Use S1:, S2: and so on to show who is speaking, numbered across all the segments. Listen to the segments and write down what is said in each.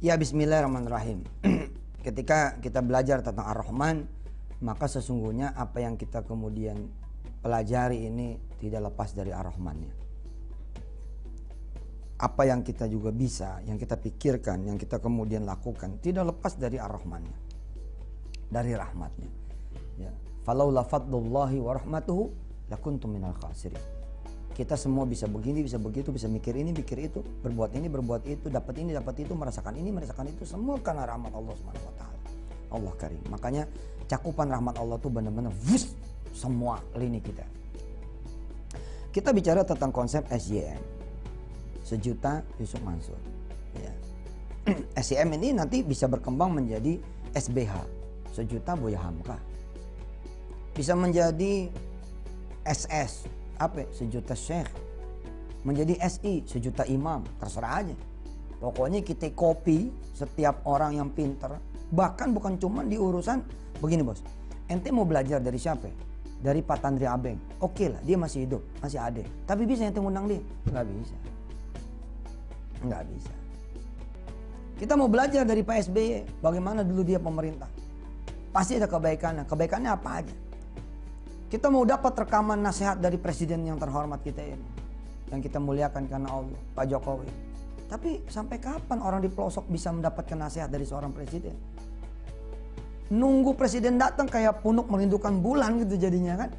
S1: Ya, bismillahirrahmanirrahim. Ketika kita belajar tentang Ar-Rahman, maka sesungguhnya apa yang kita kemudian pelajari ini tidak lepas dari Ar-Rahmannya. Apa yang kita juga bisa, yang kita pikirkan, yang kita kemudian lakukan tidak lepas dari Ar-Rahmannya, dari rahmatnya. Ya. Falaula fadlullahi wa rahmatuhu lakuntum minal khasirin. Kita semua bisa begini, bisa begitu, bisa mikir ini, mikir itu, berbuat ini, berbuat itu, dapat ini, dapat itu, merasakan ini, merasakan itu, semua karena rahmat Allah Subhanahu wa taala. Allah Karim. Makanya cakupan rahmat Allah tuh benar-benar semua lini kita. Kita bicara tentang konsep SYM. Sejuta Yusuf Mansur. Ya. SYM ini nanti bisa berkembang menjadi SBH. Sejuta Buya Hamka. Bisa menjadi SS. Apa? Sejuta Syekh. Menjadi SI, sejuta imam. Terserah aja. Pokoknya kita copy setiap orang yang pinter. Bahkan bukan cuma di urusan begini bos. Ente mau belajar dari siapa? Dari Pak Tandri Abeng. Oke lah, dia masih hidup, masih ada. Tapi bisa ente ngundang dia? Nggak bisa. Nggak bisa. Kita mau belajar dari Pak SBY. Bagaimana dulu dia pemerintah. Pasti ada kebaikannya. Kebaikannya apa aja? Kita mau dapat rekaman nasihat dari presiden yang terhormat kita ini. Yang kita muliakan karena Allah, Pak Jokowi. Tapi sampai kapan orang di pelosok bisa mendapatkan nasihat dari seorang presiden? Nunggu presiden datang kayak punuk merindukan bulan gitu jadinya kan.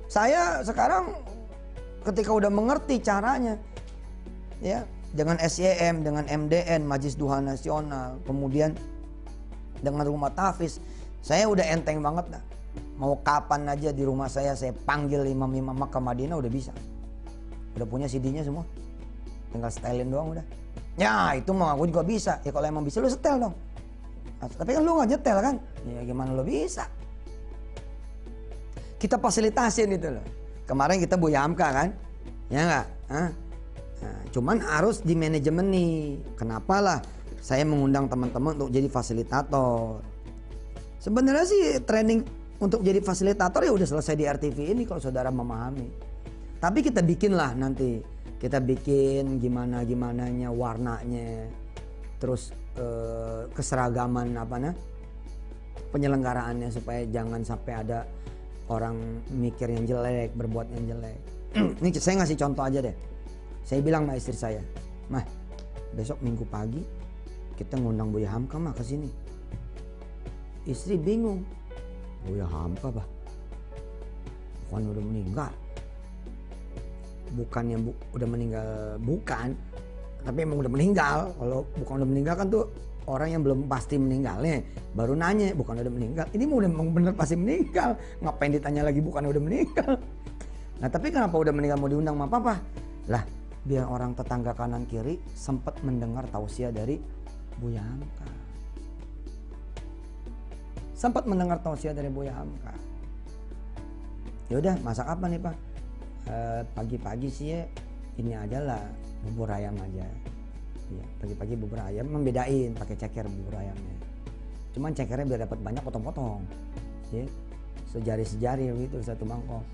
S1: Saya sekarang ketika udah mengerti caranya. Ya, dengan SYM, dengan MDN, Majelis Duha Nasional. Kemudian dengan rumah tahfiz. Saya udah enteng banget dah. Mau kapan aja di rumah saya panggil imam-imam Makkah Madinah udah bisa. Udah punya CD-nya semua. Tinggal setelin doang udah. Ya itu mah aku juga bisa. Ya kalau emang bisa lu setel dong. Tapi kan lu gak nyetel kan. Ya gimana lu bisa. Kita fasilitasin itu loh. Kemarin kita Buya Hamka kan. Ya gak? Nah, cuman harus di manajemen nih. Kenapa lah saya mengundang teman-teman untuk jadi fasilitator. Sebenarnya sih training untuk jadi fasilitator ya udah selesai di RTV ini kalau saudara memahami. Tapi kita bikin lah nanti. Kita bikin gimana-gimananya, warnanya. Terus keseragaman penyelenggaraannya supaya jangan sampai ada orang mikir yang jelek, berbuat yang jelek. Ini saya ngasih contoh aja deh. Saya bilang sama istri saya, "Mah, besok Minggu pagi kita ngundang Buya Hamka mah ke sini." Istri bingung. Buya Hamka bah, bukan udah meninggal. Bukannya udah meninggal, bukan. Tapi emang udah meninggal. Kalau bukan udah meninggal kan tuh orang yang belum pasti meninggalnya. Baru nanya, bukan udah meninggal. Ini mau udah bener pasti meninggal. Ngapain ditanya lagi bukan udah meninggal. Nah tapi kenapa udah meninggal mau diundang sama papa? Lah biar orang tetangga kanan kiri sempat mendengar tausiah dari Buya Hamka. Sempat mendengar tausiah dari Buya Hamka. Ya udah, masak apa nih Pak? Pagi-pagi sih ya ini aja lah, bubur ayam aja. Ya, pagi-pagi bubur ayam, membedain pakai ceker bubur ayamnya. Cuman cekernya biar dapat banyak potong-potong. Ya, sejari-sejari gitu satu mangkok.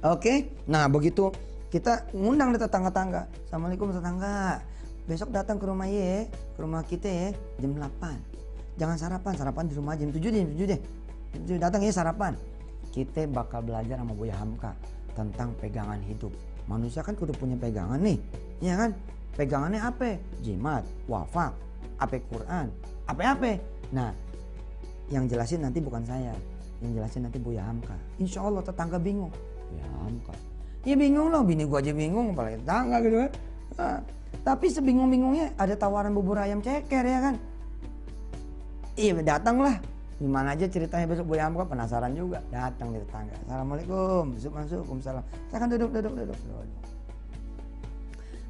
S1: Oke, nah begitu kita ngundang di tetangga-tangga. Assalamualaikum tetangga. Besok datang ke rumah ye, ke rumah kita ya jam 8. Jangan sarapan di rumah jam 7 deh, jam 7 deh. Jam 7 datang ya sarapan. Kita bakal belajar sama Buya Hamka tentang pegangan hidup. Manusia kan udah punya pegangan nih, ya kan? Pegangannya apa? Jimat, wafak, apa Quran, apa-apa. Nah, yang jelasin nanti bukan saya, yang jelasin nanti Buya Hamka. Insya Allah tetangga bingung. Buya Hamka. Ya bingung loh, bini gua aja bingung, apalagi tetangga gitu kan. Nah, tapi sebingung-bingungnya ada tawaran bubur ayam ceker ya kan? Iya datanglah. Gimana aja ceritanya besok Buya Hamka, penasaran juga. Datang di tetangga. Assalamualaikum, masuk. Salam. Saya kan duduk.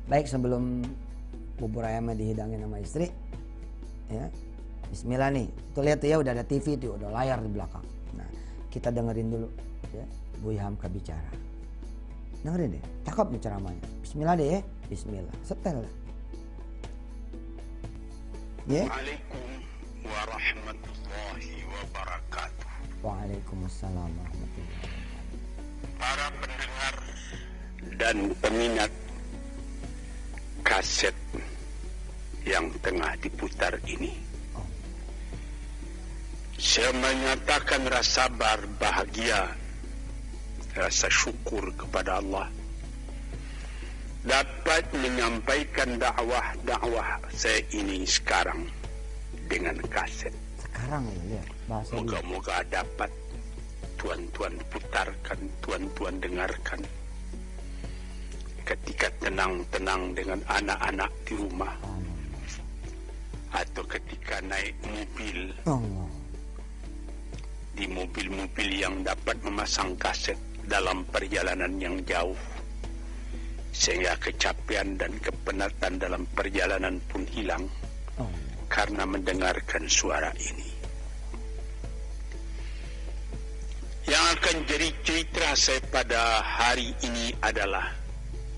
S1: Baik sebelum bubur ayamnya dihidangin sama istri. Ya. Bismillah nih. Tuh lihat ya udah ada TV tuh, udah layar di belakang. Nah, kita dengerin dulu ya Buya Hamka bicara. Dengerin deh. Cakep nih ceramahnya. Bismillah deh ya. Bismillah. Setel. Ya.
S2: Warahmatullahi wabarakatuh.
S1: Waalaikumsalam warahmatullahi wabarakatuh.
S2: Para pendengar dan peminat kaset yang tengah diputar ini. Saya menyatakan rasa berbahagia, rasa syukur kepada Allah dapat menyampaikan dakwah saya ini sekarang dengan kaset.
S1: Sekarang ya, bahasa
S2: moga-moga dapat tuan-tuan putarkan, tuan-tuan dengarkan ketika tenang-tenang dengan anak-anak di rumah, atau ketika naik mobil, di mobil-mobil yang dapat memasang kaset dalam perjalanan yang jauh, sehingga kecapean dan kepenatan dalam perjalanan pun hilang karena mendengarkan suara ini. Yang akan jadi cerita saya pada hari ini adalah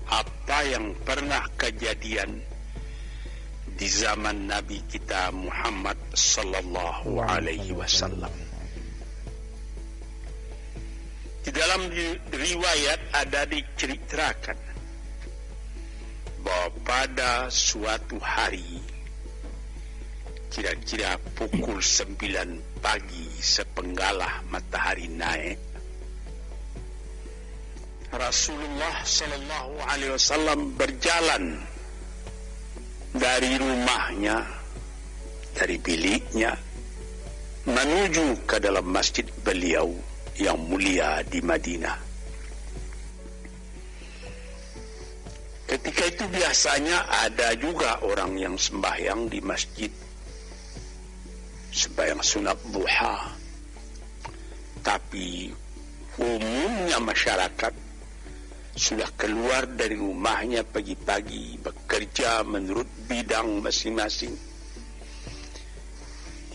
S2: apa yang pernah kejadian di zaman Nabi kita Muhammad sallallahu alaihi wasallam. Di dalam riwayat ada diceritakan bahwa pada suatu hari, kira-kira pukul 9 pagi sepenggalah matahari naik, Rasulullah sallallahu alaihi wasallam berjalan dari rumahnya, dari biliknya, menuju ke dalam masjid beliau yang mulia di Madinah. Ketika itu biasanya ada juga orang yang sembahyang di masjid, sembahyang sunat duha. Tapi umumnya masyarakat sudah keluar dari rumahnya pagi-pagi, bekerja menurut bidang masing-masing.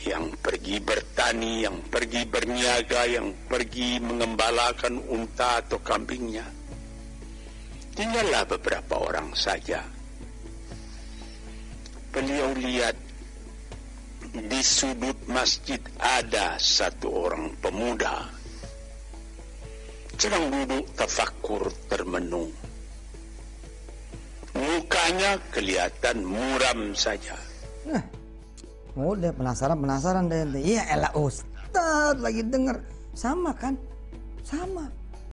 S2: Yang pergi bertani, yang pergi berniaga, yang pergi mengembalakan unta atau kambingnya. Tinggallah beberapa orang saja. Beliau lihat di sudut masjid ada satu orang pemuda sedang duduk tafakkur termenung. Mukanya kelihatan muram saja.
S1: Udah penasaran deh. Iya elah Ustaz lagi denger. Sama kan? Sama.